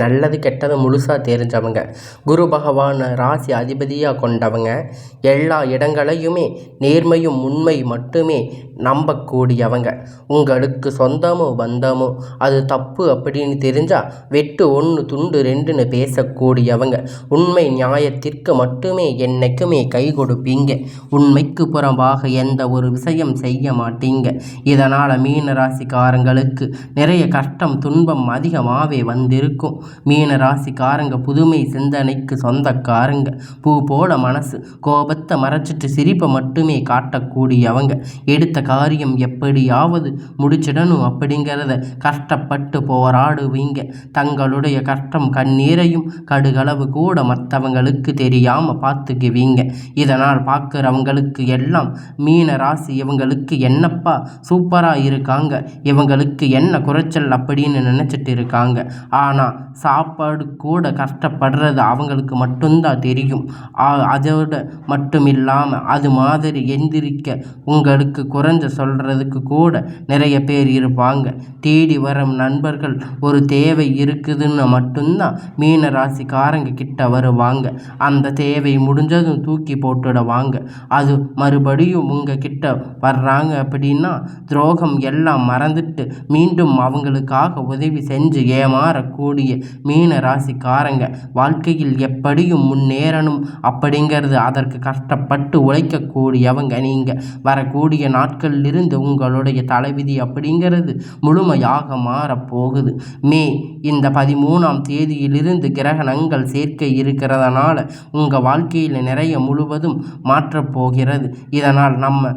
நல்லது கெட்டது முழுசாக தெரிஞ்சவங்க. குரு பகவான் ராசி அதிபதியாக கொண்டவங்க. எல்லா இடங்களையுமே நேர்மையும் உண்மை மட்டுமே நம்பக்கூடியவங்க. உங்களுக்கு சொந்தமோ பந்தமோ அது தப்பு அப்படின்னு தெரிஞ்சால் வெட்டு 1 துண்டு 2ன்னு பேசக்கூடியவங்க. உண்மை நியாயத்திற்கு மட்டுமே என்னைக்குமே கை கொடுப்பீங்க. உண்மைக்கு புறம்பாக எந்த ஒரு விஷயம் செய்ய மாட்டீங்க. இதனால் மீன ராசிக்காரங்களுக்கு நிறைய கஷ்டம் துன்பம் அதிகமாகவே வந்திருக்கும். மீன ராசிக்காரங்க புதுமை சிந்தனைக்கு சொந்தக்காரங்க. பூ போல மனசு, கோபத்தை மறைச்சிட்டு சிரிப்பை மட்டுமே காட்டக்கூடியவங்க. எடுத்த காரியம் எப்படியாவது முடிச்சிடணும் அப்படிங்கிறத கஷ்டப்பட்டு போராடுவீங்க. தங்களுடைய கஷ்டம் கண்ணீரையும் கடுகளவு கூட மற்றவங்களுக்கு தெரியாமல் பார்த்துக்குவீங்க. இதனால் பார்க்குறவங்களுக்கு எல்லாம் மீன ராசி இவங்களுக்கு என்னப்பா சூப்பராக இருக்காங்க, இவங்களுக்கு என்ன குறைச்சல் அப்படின்னு நினச்சிட்டு இருக்காங்க. ஆனால் சாப்பாடு கூட கஷ்டப்படுறது அவங்களுக்கு மட்டும்தான் தெரியும். அதோட மட்டும் இல்லாமல் அது மாதிரி எந்திரிக்க உங்களுக்கு குறைஞ்ச சொல்கிறதுக்கு கூட நிறைய பேர் இருப்பாங்க. தேடி வரும் நண்பர்கள் ஒரு தேவை இருக்குதுன்னு மட்டும்தான் மீன ராசிக்காரங்க கிட்ட வருவாங்க. அந்த தேவை முடிஞ்சதும் தூக்கி போட்டுடுவாங்க. அது மறுபடியும் உங்கள் கிட்ட வர்றாங்க அப்படின்னா துரோகம் எல்லாம் மறந்துட்டு மீண்டும் அவங்களுக்காக உதவி செஞ்சு ஏமாறக்கூடிய மீன ராசிக்காரங்க வாழ்க்கையில் எப்படியும் முன்னேறணும் அப்படிங்கிறது அதற்கு கஷ்டப்பட்டு உழைக்கக்கூடியவங்க. நீங்கள் வரக்கூடிய நாட்களிலிருந்து உங்களுடைய தலைவிதி அப்படிங்கிறது முழுமையாக மாறப்போகுது. இந்த 13ஆம் தேதியிலிருந்து கிரகணங்கள் சேர்க்கை இருக்கிறதுனால உங்கள் வாழ்க்கையில் நிறைய முழுவதும் மாற்றப்போகிறது. இதனால் நம்ம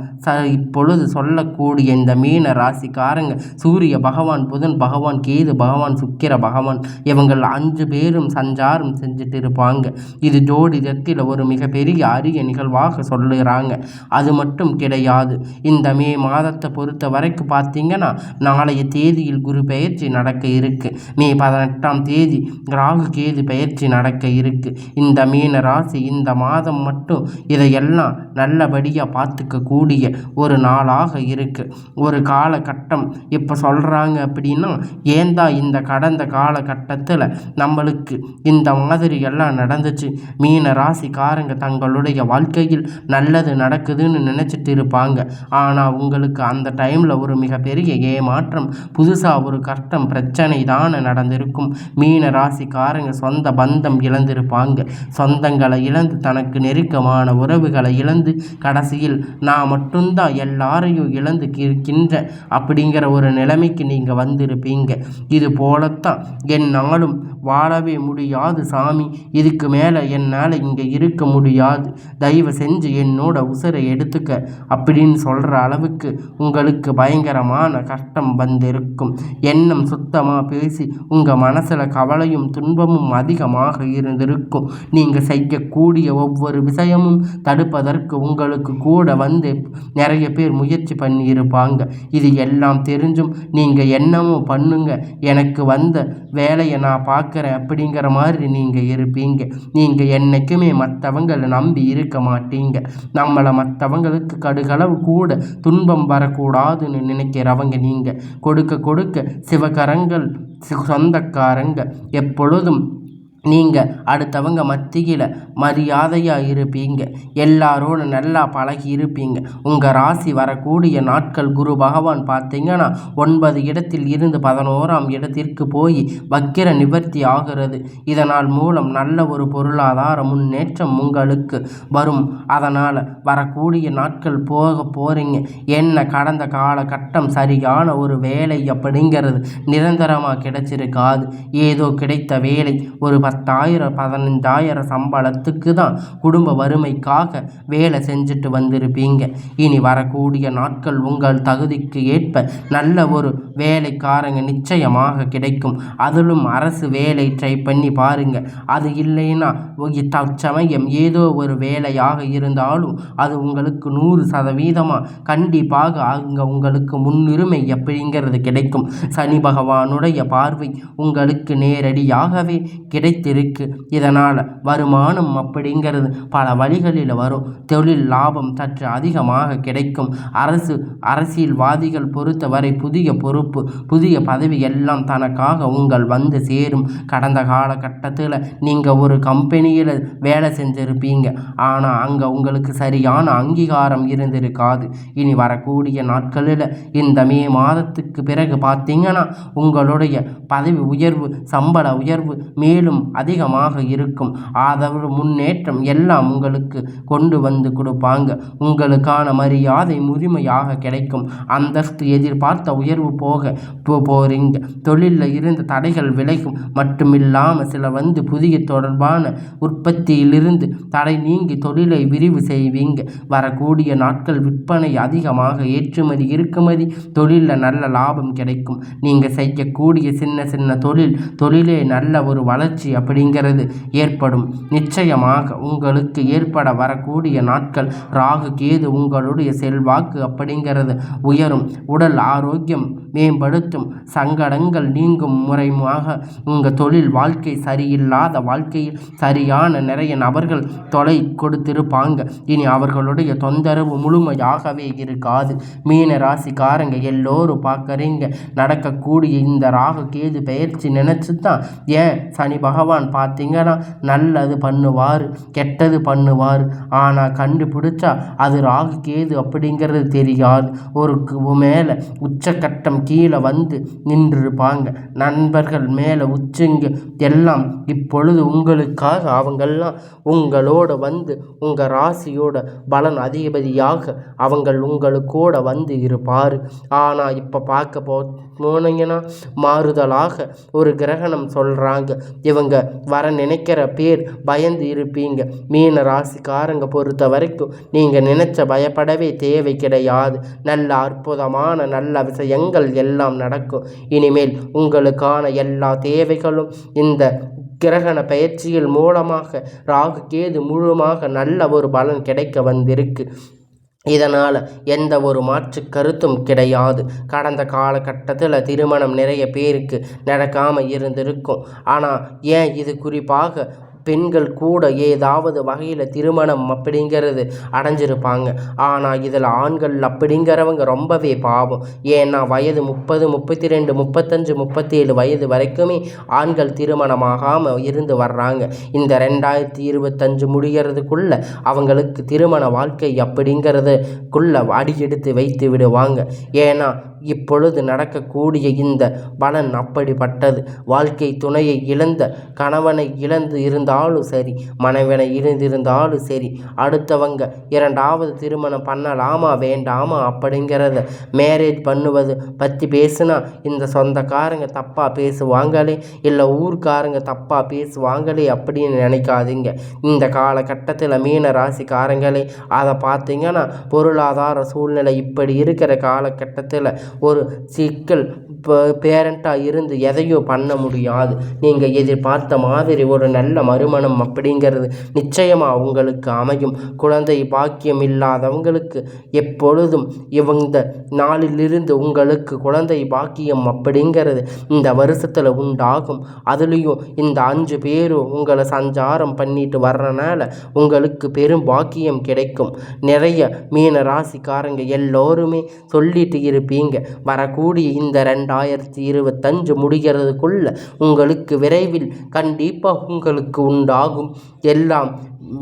இப்பொழுது சொல்லக்கூடிய இந்த மீன ராசிக்காரங்க சூரிய பகவான், புதன் பகவான், கேது பகவான், சுக்கிர பகவான் இவங்கள் 5 பேரும் சஞ்சாரம் செஞ்சுட்டு இருப்பாங்க. இது ஜோதிடத்தில் ஒரு மிகப்பெரிய அரிய நிகழ்வாக சொல்லுறாங்க. அது மட்டும் கிடையாது. இந்த மே மாதத்தை பொறுத்த வரைக்கும் பார்த்தீங்கன்னா நாளைய தேதியில் குரு பெயர்ச்சி நடக்க இருக்கு. மே 18ஆம் தேதி ராகு கேது பெயர்ச்சி நடக்க இருக்கு. இந்த மீன ராசி இந்த மாதம் மட்டும் இதையெல்லாம் நல்லபடியாக பார்த்துக்க கூடிய ஒரு நாளாக இருக்கு. ஒரு காலகட்டம் இப்போ சொல்கிறாங்க அப்படின்னா ஏந்தா இந்த கடந்த காலகட்டத்தில் நம்மளுக்கு இந்த மாதிரி எல்லாம் நடந்துச்சு, மீன ராசிக்காரங்க தங்களுடைய வாழ்க்கையில் நல்லது நடக்குதுன்னு நினச்சிட்டு இருப்பாங்க. ஆனால் உங்களுக்கு அந்த டைமில் ஒரு மிகப்பெரிய ஏமாற்றம், புதுசாக ஒரு கஷ்டம் பிரச்சனை தானே நடந்திருக்கும். மீன ராசிக்காரங்க சொந்த பந்தம் இழந்திருப்பாங்க. சொந்தங்களை இழந்து தனக்கு நெருக்கமான உறவுகளை இழந்து கடைசியில் நான் மட்டும்தான் எல்லாரையும் இழந்து இருக்கின்ற அப்படிங்கிற ஒரு நிலைமைக்கு நீங்கள் வந்திருப்பீங்க. இது போலத்தான் என்னாலும் வாழவே முடியாது சாமி, இதுக்கு மேலே என்னால் இங்கே இருக்க முடியாது, தயவு செஞ்சு என்னோட உசுரை எடுத்துக்க அப்படின்னு சொல்கிற அளவுக்கு உங்களுக்கு பயங்கரமான கஷ்டம் வந்திருக்கும். எண்ணம் சுத்தமாக பேசி உங்கள் மனசில் கவலையும் துன்பமும் அதிகமாக இருந்திருக்கும். நீங்கள் செய்யக்கூடிய ஒவ்வொரு விஷயமும் தடுப்பதற்கு உங்களுக்கு கூட வந்து நிறைய பேர் முயற்சி பண்ணியிருப்பாங்க. இது எல்லாம் தெரிஞ்சும் நீங்கள் என்னமோ பண்ணுங்க, எனக்கு வந்த வேலையை நான் பார்க்குறேன் அப்படிங்கிற மாதிரி நீங்கள் இருப்பீங்க. நீங்கள் என்றைக்குமே மற்றவங்களை நம்பி இருக்க மாட்டீங்க. நம்மளை மற்றவங்களுக்கு கடுகளவு கூட துன்பம் வரக்கூடாதுன்னு நினைக்கிறவங்க நீங்கள். கொடுக்க கொடுக்க சிவகரங்கள் சொந்தக்காரங்க. எப்பொழுதும் நீங்கள் அடுத்தவங்க மத்தியில் மரியாதையாக இருப்பீங்க. எல்லாரோட நல்லா பழகி இருப்பீங்க. உங்கள் ராசி வரக்கூடிய நாட்கள் குரு பகவான் பார்த்தீங்கன்னா 9 இடத்தில் இருந்து 11ஆம் இடத்திற்கு போய் வக்கிர நிவர்த்தி ஆகிறது. இதனால் மூலம் நல்ல ஒரு பொருளாதார முன்னேற்றம் உங்களுக்கு வரும். அதனால் வரக்கூடிய நாட்கள் போக போகிறீங்க. என்ன கடந்த காலகட்டம் சரியான ஒரு வேலை அப்படிங்கிறது நிரந்தரமாக கிடைச்சிருக்காது. ஏதோ கிடைத்த வேலை ஒரு 10,000 15,000 சம்பளத்துக்கு தான் குடும்ப வறுமைக்காக வேலை செஞ்சுட்டு வந்திருப்பீங்க. இனி வரக்கூடிய நாட்கள் உங்கள் தகுதிக்கு ஏற்ப நல்ல ஒரு வேலைக்காரங்க நிச்சயமாக கிடைக்கும். அதிலும் அரசு வேலை ட்ரை பண்ணி பாருங்க. அது இல்லைன்னா தற்சமயம் ஏதோ ஒரு வேலையாக இருந்தாலும் அது உங்களுக்கு 100% கண்டிப்பாக அங்கே உங்களுக்கு முன்னுரிமை அப்படிங்கிறது கிடைக்கும். சனி பகவானுடைய பார்வை உங்களுக்கு நேரடியாகவே கிடைத்து கிடைத்திருக்கு. இதனால் வருமானம் அப்படிங்கிறது பல வழிகளில் வரும். தொழில் லாபம் சற்று அதிகமாக கிடைக்கும். அரசியல்வாதிகள் பொறுத்தவரை புதிய பொறுப்பு, புதிய பதவி எல்லாம் தனக்காக உங்கள் வந்து சேரும். கடந்த காலகட்டத்தில் நீங்கள் ஒரு கம்பெனியில் வேலை செஞ்சுருப்பீங்க. ஆனால் அங்கே உங்களுக்கு சரியான அங்கீகாரம் இருந்திருக்காது. இனி வரக்கூடிய நாட்களில் இந்த மே மாதத்துக்கு பிறகு பார்த்தீங்கன்னா உங்களுடைய பதவி உயர்வு, சம்பள உயர்வு மேலும் அதிகமாக இருக்கும். ஆதரவு, முன்னேற்றம் எல்லாம் உங்களுக்கு கொண்டு வந்து கொடுப்பாங்க. உங்களுக்கான மரியாதை முழுமையாக கிடைக்கும். அந்தஸ்து, எதிர்பார்த்த உயர்வு போறீங்க. தொழிலில் இருந்த தடைகள் விலகும். மட்டுமில்லாமல் சில வந்து புதிய தொடர்பான உற்பத்தியிலிருந்து தடை நீங்கி தொழிலை விரிவு செய்வீங்க. வரக்கூடிய நாட்கள் விற்பனை அதிகமாக, ஏற்றுமதி இறக்குமதி தொழிலில் நல்ல லாபம் கிடைக்கும். நீங்கள் செய்யக்கூடிய சின்ன சின்ன தொழிலே நல்ல ஒரு வளர்ச்சி அப்படிங்கிறது ஏற்படும். நிச்சயமாக உங்களுக்கு ஏற்பட வரக்கூடிய நாட்கள் ராகு கேது உங்களுடைய செல்வாக்கு அப்படிங்கிறது உயரும். உடல் ஆரோக்கியம் மேம்படுத்தும். சங்கடங்கள் நீங்கும். முறையாக உங்கள் தொழில் வாழ்க்கை சரியில்லாத வாழ்க்கையில் சரியான நிறைய நபர்கள் தொலை கொடுத்திருப்பாங்க. இனி அவர்களுடைய தொந்தரவு முழுமையாகவே இருக்காது. மீன ராசிக்காரங்க எல்லோரும் பார்க்குறீங்க. நடக்கக்கூடிய இந்த ராகு கேது பயிற்சி நினச்சி தான் ஏன் சனி பகவான் பார்த்தீங்கன்னா நல்லது பண்ணுவார், கெட்டது பண்ணுவார். ஆனால் கண்டுபிடிச்சா அது ராகு கேது அப்படிங்கிறது தெரியாது. ஒரு மேலே உச்சக்கட்டம் கீழே வந்து நின்றுருப்பாங்க. நண்பர்கள் மேலே உச்சங்க எல்லாம் இப்பொழுது உங்களுக்காக அவங்கெல்லாம் உங்களோட வந்து உங்கள் ராசியோட பலன் அதிபதியாக உங்களுக்கூட வந்து இருப்பார். ஆனால் இப்போ பார்க்க போனீங்கன்னா மாறுதலாக ஒரு கிரகணம் சொல்கிறாங்க. இவங்க வர நினைக்கிற பேர் பயந்து இருப்பீங்க. மீன ராசிக்காரங்க பொறுத்த வரைக்கும் நீங்கள் நினைச்ச பயப்படவே தேவை கிடையாது. நல்ல அற்புதமான நல்ல விஷயங்கள் எல்லாம் நடக்கும். இனிமேல் உங்களுக்கான எல்லா தேவைகளும் இந்த கிரகண பயிற்சியில் மூலமாக ராகு கேது முழுமாக நல்ல ஒரு பலன் கிடைக்க வந்திருக்கு. இதனால் எந்த ஒரு மாற்று கருத்தும் கிடையாது. கடந்த காலகட்டத்தில் திருமணம் நிறைய பேருக்கு நடக்காமல் இருந்திருக்கும். ஆனால் ஏன் இது குறிப்பாக பெண்கள் கூட ஏதாவது வகையில் திருமணம் அப்படிங்கிறது அடைஞ்சிருப்பாங்க. ஆனால் இதில் ஆண்கள் அப்படிங்கிறவங்க ரொம்பவே பாவம். ஏன்னா வயது 30, 32, 35, 37 வயது வரைக்குமே ஆண்கள் திருமணமாகாமல் இருந்து வர்றாங்க. இந்த 2025 முடிகிறதுக்குள்ள அவங்களுக்கு திருமண வாழ்க்கை அப்படிங்கிறதுக்குள்ள அடியெடுத்து வைத்து விடுவாங்க. ஏன்னா இப்பொழுது நடக்கக்கூடிய இந்த பலன் அப்படிப்பட்டது. வாழ்க்கை துணையை இழந்த, கணவனை இழந்து இருந்தாலும் சரி, மனைவனை இழந்திருந்தாலும் சரி, அடுத்தவங்க இரண்டாவது திருமணம் பண்ணலாமா வேண்டாமா அப்படிங்கிறத மேரேஜ் பண்ணுவது பற்றி பேசுனா இந்த சொந்தக்காரங்க தப்பாக பேசுவாங்களே, இல்லை ஊர்க்காரங்க தப்பாக பேசுவாங்களே அப்படின்னு நினைக்காதீங்க. இந்த காலகட்டத்தில் மீன ராசிக்காரங்களே அதை பார்த்தீங்கன்னா பொருளாதார சூழ்நிலை இப்படி இருக்கிற காலகட்டத்தில் ஒரு சிக்கல் பேரண்ட்டாக இருந்து எதையும் பண்ண முடியாது. நீங்கள் எதிர்பார்த்த மாதிரி ஒரு நல்ல மறுமணம் அப்படிங்கிறது நிச்சயமாக உங்களுக்கு அமையும். குழந்தை பாக்கியம் இல்லாதவங்களுக்கு எப்பொழுதும் இந்த நாளிலிருந்து உங்களுக்கு குழந்தை பாக்கியம் அப்படிங்கிறது இந்த வருஷத்தில் உண்டாகும். அதுலேயும் இந்த 5 பேரும் உங்களை சஞ்சாரம் பண்ணிட்டு வர்றனால உங்களுக்கு பெரும் பாக்கியம் கிடைக்கும். நிறைய மீன ராசிக்காரங்க எல்லோருமே சொல்லிட்டு இருப்பீங்க, வரக்கூடிய இந்த 2025 முடிகிறதுக்குள்ள உங்களுக்கு விரைவில் கண்டிப்பாக உங்களுக்கு உண்டாகும் எல்லாம்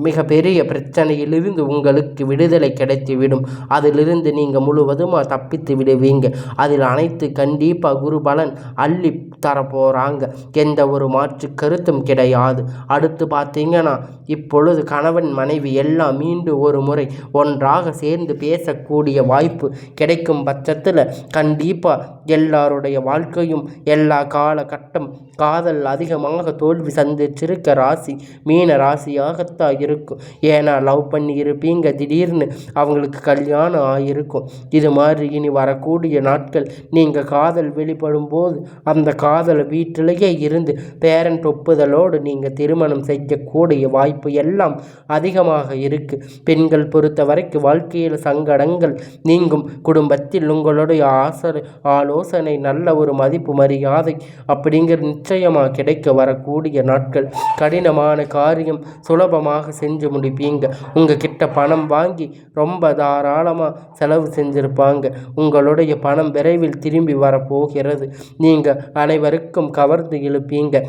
மிக பெரிய பிரச்சனையிலிருந்து உங்களுக்கு விடுதலை கிடைத்துவிடும். அதிலிருந்து நீங்கள் முழுவதுமாக தப்பித்து விடுவீங்க. அதில் அனைத்து கண்டிப்பாக குரு பலன் அள்ளி தரப்போகிறாங்க. எந்த ஒரு மாற்று கருத்தும் கிடையாது. அடுத்து பார்த்தீங்கன்னா இப்பொழுது கணவன் மனைவி எல்லாம் மீண்டும் ஒரு முறை ஒன்றாக சேர்ந்து பேசக்கூடிய வாய்ப்பு கிடைக்கும் பட்சத்தில் கண்டிப்பாக எல்லாருடைய வாழ்க்கையும் எல்லா காலகட்டம் காதல் அதிகமாக தோல்வி சந்திச்சிருக்க ராசி மீன ராசியாகத்தான் இருக்கும். ஏன்னா லவ் பண்ணி இருப்பீங்க, திடீர்னு அவங்களுக்கு கல்யாணம் ஆகியிருக்கும். இது மாதிரி இனி வரக்கூடிய நாட்கள் நீங்கள் காதல் வெளிப்படும் போது அந்த காதலை வீட்டிலேயே இருந்து பேரண்ட் ஒப்புதலோடு நீங்கள் திருமணம் செய்யக்கூடிய வாய்ப்பு எல்லாம் அதிகமாக இருக்குது. பெண்கள் பொறுத்த வரைக்கும் வாழ்க்கையில் சங்கடங்கள் நீங்கும். குடும்பத்தில் உங்களுடைய ஆலோசனை, நல்ல ஒரு மதிப்பு மரியாதை அப்படிங்கிற நிச்சயமாக கிடைக்க வரக்கூடிய நாட்கள். கடினமான காரியம் சுலபமாக செஞ்சு முடிப்பீங்க. உங்ககிட்ட பணம் வாங்கி ரொம்ப தாராளமாக செலவு செஞ்சுருப்பாங்க. உங்களுடைய பணம் விரைவில் திரும்பி வரப்போகிறது. நீங்கள் அனைவருக்கும் கவர்ந்து இழுப்பீங்க.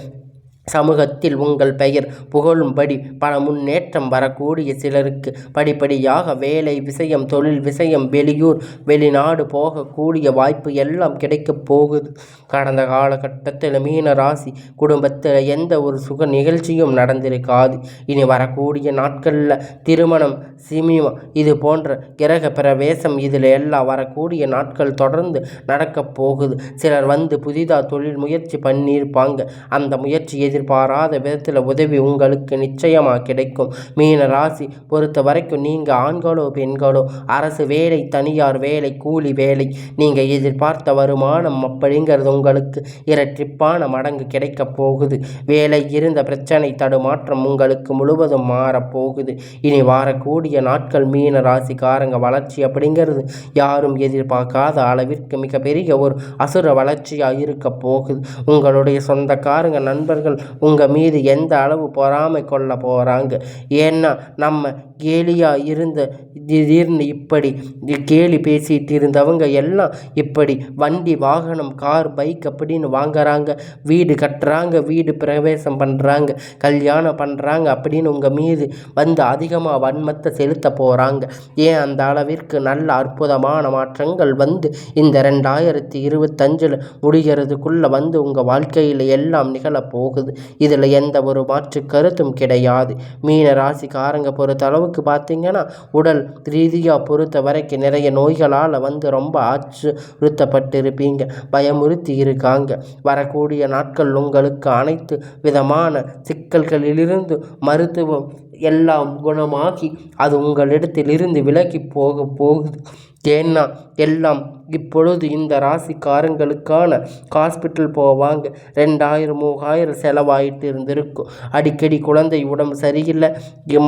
சமூகத்தில் உங்கள் பெயர் புகழும்படி பல முன்னேற்றம் வரக்கூடிய சிலருக்கு படிப்படியாக வேலை விஷயம், தொழில் விஷயம், வெளியூர் வெளிநாடு போகக்கூடிய வாய்ப்பு எல்லாம் கிடைக்கப் போகுது. கடந்த காலகட்டத்தில் மீன ராசி குடும்பத்தில் எந்த ஒரு சுக நிகழ்ச்சியும் நடந்திருக்காது. இனி வரக்கூடிய நாட்களில் திருமணம், சினிமா, இது போன்ற கிரக பிரவேசம், இதில் எல்லாம் வரக்கூடிய நாட்கள் தொடர்ந்து நடக்கப் போகுது. சிலர் புதிதாக தொழில் முயற்சி பண்ணியிருப்பாங்க. அந்த முயற்சி எதிர்பாராத விதத்தில் உதவி உங்களுக்கு நிச்சயமாக கிடைக்கும். மீன ராசி பொறுத்த வரைக்கும் நீங்கள் ஆண்களோ பெண்களோ, அரசு வேலை, தனியார் வேலை, கூலி வேலை, நீங்கள் எதிர்பார்த்த வருமானம் அப்படிங்கிறது உங்களுக்கு இரட்டிப்பான மடங்கு கிடைக்க போகுது. வேலை இருந்த பிரச்சனை தடுமாற்றம் உங்களுக்கு முழுவதும் மாறப்போகுது. இனி வரக்கூடிய நாட்கள் மீன ராசிக்காரங்க வளர்ச்சி அப்படிங்கிறது யாரும் எதிர்பார்க்காத அளவிற்கு மிகப்பெரிய ஒரு அசுர வளர்ச்சியாக இருக்க போகுது. உங்களுடைய சொந்தக்காரங்க, நண்பர்கள் உங்கள் மீது எந்த அளவு பொறாமை கொள்ள போகிறாங்க. ஏன்னா நம்ம கேலியாக இருந்த திடீர்னு இப்படி கேலி பேசிகிட்டு இருந்தவங்க எல்லாம் இப்படி வண்டி, வாகனம், கார், பைக் அப்படின்னு வாங்குறாங்க, வீடு கட்டுறாங்க, வீடு பிரவேசம் பண்ணுறாங்க, கல்யாணம் பண்ணுறாங்க அப்படின்னு உங்கள் மீது அதிகமாக வன்மத்தை செலுத்த போகிறாங்க. ஏன் அந்த அளவிற்கு நல்ல அற்புதமான மாற்றங்கள் இந்த 2025 முடிகிறதுக்குள்ளே உங்கள் வாழ்க்கையில் எல்லாம் நிகழப்போகுது. இதில் எந்த ஒரு மாற்று கருத்தும் கிடையாது. மீன ராசிக்காரங்க பொறுத்த அளவுக்கு பார்த்தீங்கன்னா உடல் ரீதியாக பொறுத்த வரைக்கும் நிறைய நோய்களால் ரொம்ப அச்சுறுத்தப்பட்டிருப்பீங்க, பயமுறுத்தி இருக்காங்க. வரக்கூடிய நாட்கள் உங்களுக்கு அனைத்து விதமான சிக்கல்களிலிருந்து மருத்துவம் எல்லாம் குணமாகி அது உங்களிடத்திலிருந்து விலகி போகுது. ஏன்னா எல்லாம் இப்பொழுது இந்த ராசிக்காரங்களுக்கான ஹாஸ்பிட்டல் போவாங்க. 2000 3000 செலவாயிட்டு இருந்திருக்கும். அடிக்கடி குழந்தை உடம்பு சரியில்லை,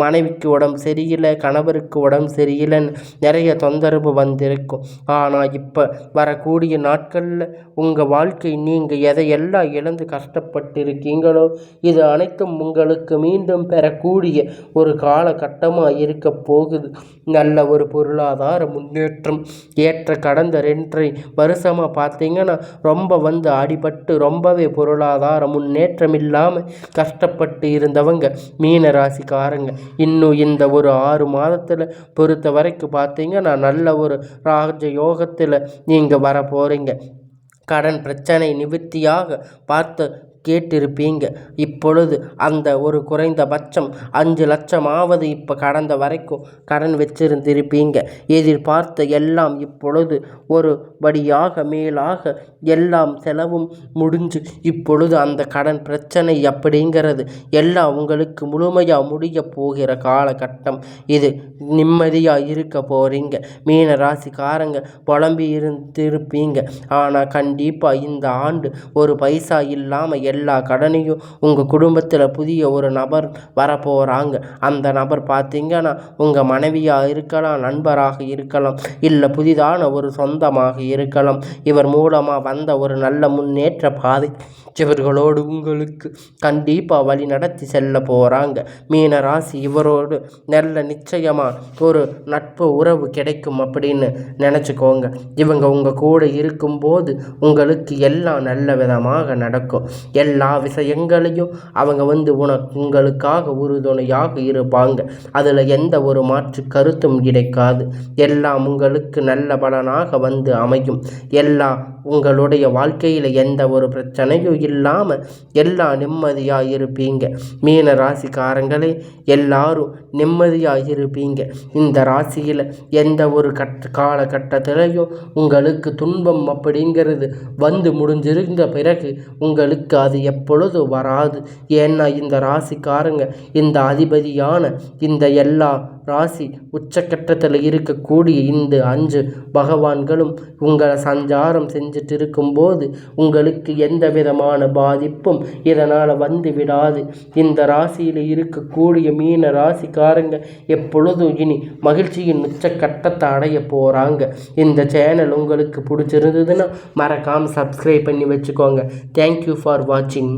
மனைவிக்கு உடம்பு சரியில்லை, கணவருக்கு உடம்பு சரியில்லைன்னு நிறைய தொந்தரவு வந்திருக்கும். ஆனால் இப்போ வரக்கூடிய நாட்களில் உங்கள் வாழ்க்கை நீங்கள் எதையெல்லாம் இழந்து கஷ்டப்பட்டிருக்கீங்களோ இது அனைத்தும் உங்களுக்கு மீண்டும் பெறக்கூடிய ஒரு காலகட்டமாக இருக்க போகுது. நல்ல ஒரு பொருளாதார முன்னேற்றம் ஏற்ற கடந்த 2 வருஷமாக பார்த்தீங்கன்னா ரொம்ப அடிபட்டு ரொம்பவே பொருளாதார முன்னேற்றம் இல்லாமல் கஷ்டப்பட்டு இருந்தவங்க மீன ராசிக்காரங்க இன்னும் இந்த ஒரு 6 மாதத்தில் பொறுத்த வரைக்கும் பார்த்தீங்கன்னா நல்ல ஒரு ராஜ யோகத்தில் நீங்கள் வர போகிறீங்க. கடன் பிரச்சனை நிவர்த்தியாக பார்த்து கேட்டிருப்பீங்க. இப்பொழுது அந்த ஒரு குறைந்தபட்சம் 5 லட்சமாவது இப்போ கடந்த வரைக்கும் கடன் வச்சிருந்திருப்பீங்க. எதிர்பார்த்த எல்லாம் இப்பொழுது ஒரு படியாக மேலாக எல்லாம் செலவும் முடிஞ்சு இப்பொழுது அந்த கடன் பிரச்சனை அப்படிங்கிறது எல்லாம் உங்களுக்கு முழுமையாக முடிய போகிற காலகட்டம் இது. நிம்மதியாக இருக்க போகிறீங்க. மீன ராசிக்காரங்க புலம்பி இருந்திருப்பீங்க. ஆனால் கண்டிப்பாக இந்த ஆண்டு ஒரு பைசா இல்லாமல் எல்லா கடனையும் உங்கள் குடும்பத்தில் புதிய ஒரு நபர் வரப்போகிறாங்க. அந்த நபர் பார்த்தீங்கன்னா உங்கள் மனைவியாக இருக்கலாம், நண்பராக இருக்கலாம், இல்லை புதிதான ஒரு சொந்தமாக இருக்கலாம். இவர் மூலமாக ஒரு நல்ல முன்னேற்ற பாதை இவர்களோடு உங்களுக்கு கண்டிப்பாக வழி நடத்தி செல்ல போகிறாங்க. மீன ராசி இவரோடு நல்ல நிச்சயமாக ஒரு நட்பு உறவு கிடைக்கும் அப்படின்னு நினச்சிக்கோங்க. இவங்க உங்கள் கூட இருக்கும்போது உங்களுக்கு எல்லாம் நல்ல விதமாக நடக்கும். எல்லா விஷயங்களையும் அவங்க உங்களுக்காக உறுதுணையாக இருப்பாங்க. அதில் எந்த ஒரு மாற்று கருத்தும் கிடைக்காது. எல்லாம் உங்களுக்கு நல்ல பலனாக அமையும். எல்லாம் உங்களுடைய வாழ்க்கையில் எந்த ஒரு பிரச்சனையும் இல்லாமல் எல்லாம் நிம்மதியாக இருப்பீங்க. மீன ராசிக்காரங்களே எல்லாரும் நிம்மதியாக இருப்பீங்க. இந்த ராசியில் எந்த ஒரு காலகட்டத்திலையும் உங்களுக்கு துன்பம் அப்படிங்கிறது முடிஞ்சிருந்த பிறகு உங்களுக்கு அது எப்பொழுது வராது. ஏன்னா இந்த ராசிக்காரங்க இந்த அதிபதியான இந்த எல்லா ராசி உச்சக்கட்டத்தில் இருக்கக்கூடிய இந்த 5 பகவான்களும் உங்களை சஞ்சாரம் செஞ்சுட்டு இருக்கும்போது உங்களுக்கு எந்த விதமான பாதிப்பும் இதனால் வந்து விடாது. இந்த ராசியில் இருக்கக்கூடிய மீன ராசிக்காரங்க எப்பொழுதும் இனி மகிழ்ச்சியின் உச்சக்கட்டத்தை அடைய போகிறாங்க. இந்த சேனல் உங்களுக்கு பிடிச்சிருந்ததுன்னா மறக்காமல் சப்ஸ்கிரைப் பண்ணி வச்சுக்கோங்க. தேங்க்யூ ஃபார் வாட்சிங்.